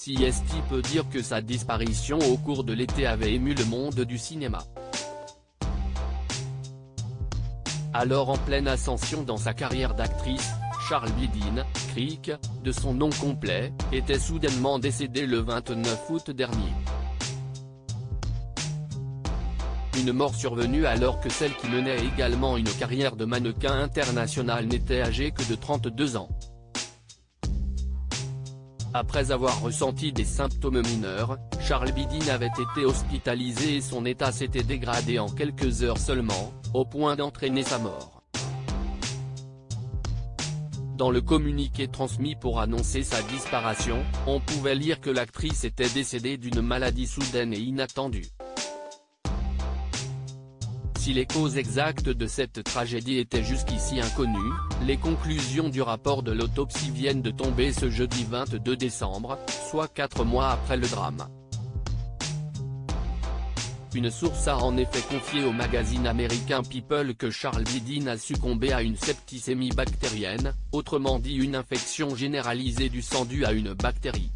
CST peut dire que sa disparition au cours de l'été avait ému le monde du cinéma. Alors en pleine ascension dans sa carrière d'actrice, Charlbi Dean, Crick, de son nom complet, était soudainement décédée le 29 août dernier. Une mort survenue alors que celle qui menait également une carrière de mannequin international n'était âgée que de 32 ans. Après avoir ressenti des symptômes mineurs, Charlbi Dean avait été hospitalisé et son état s'était dégradé en quelques heures seulement, au point d'entraîner sa mort. Dans le communiqué transmis pour annoncer sa disparition, on pouvait lire que l'actrice était décédée d'une maladie soudaine et inattendue. Si les causes exactes de cette tragédie étaient jusqu'ici inconnues, les conclusions du rapport de l'autopsie viennent de tomber ce jeudi 22 décembre, soit 4 mois après le drame. Une source a en effet confié au magazine américain People que Charlbi Dean a succombé à une septicémie bactérienne, autrement dit une infection généralisée du sang due à une bactérie.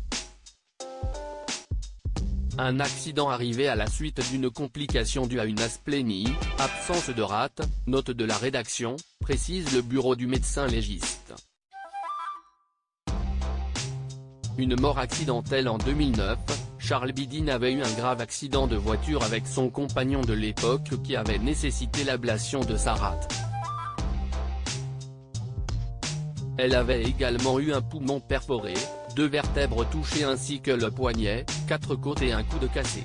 Un accident arrivé à la suite d'une complication due à une asplénie, absence de rate, note de la rédaction, précise le bureau du médecin légiste. Une mort accidentelle en 2009, Charlbi Dean avait eu un grave accident de voiture avec son compagnon de l'époque qui avait nécessité l'ablation de sa rate. Elle avait également eu un poumon perforé, 2 vertèbres touchées ainsi que le poignet, 4 côtes et un coude cassé.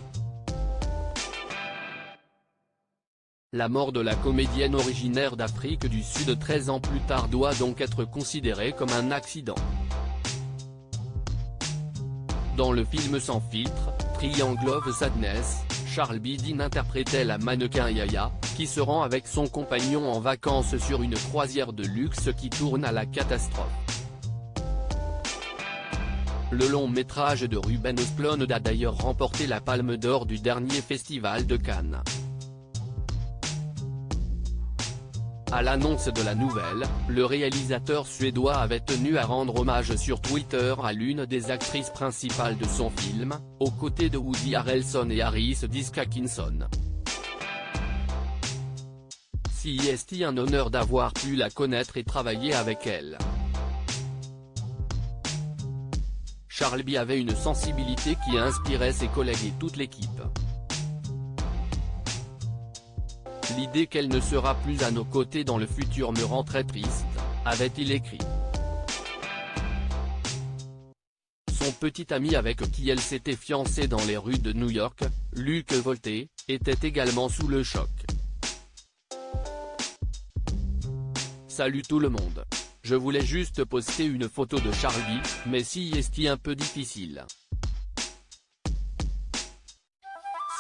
La mort de la comédienne originaire d'Afrique du Sud 13 ans plus tard doit donc être considérée comme un accident. Dans le film Sans filtre, Triangle of Sadness, Charlbi Dean interprétait la mannequin Yaya, qui se rend avec son compagnon en vacances sur une croisière de luxe qui tourne à la catastrophe. Le long métrage de Ruben Östlund a d'ailleurs remporté la Palme d'Or du dernier festival de Cannes. À l'annonce de la nouvelle, le réalisateur suédois avait tenu à rendre hommage sur Twitter à l'une des actrices principales de son film, aux côtés de Woody Harrelson et Harris Dickinson. C'est un honneur d'avoir pu la connaître et travailler avec elle. Charlbi avait une sensibilité qui inspirait ses collègues et toute l'équipe. L'idée qu'elle ne sera plus à nos côtés dans le futur me rend très triste, avait-il écrit. Son petit ami avec qui elle s'était fiancée dans les rues de New York, Luke Volte, était également sous le choc. Salut tout le monde. Je voulais juste poster une photo de Charlbi, mais c'est un peu difficile.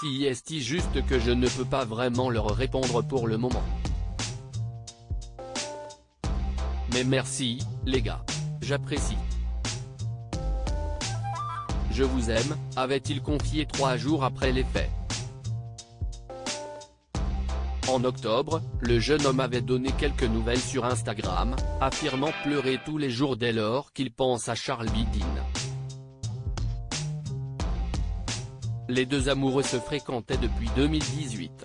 C'est juste que je ne peux pas vraiment leur répondre pour le moment. Mais merci, les gars. J'apprécie. Je vous aime, avait-il confié 3 jours après les faits. En octobre, le jeune homme avait donné quelques nouvelles sur Instagram, affirmant pleurer tous les jours dès lors qu'il pense à Charlbi Dean. Les deux amoureux se fréquentaient depuis 2018.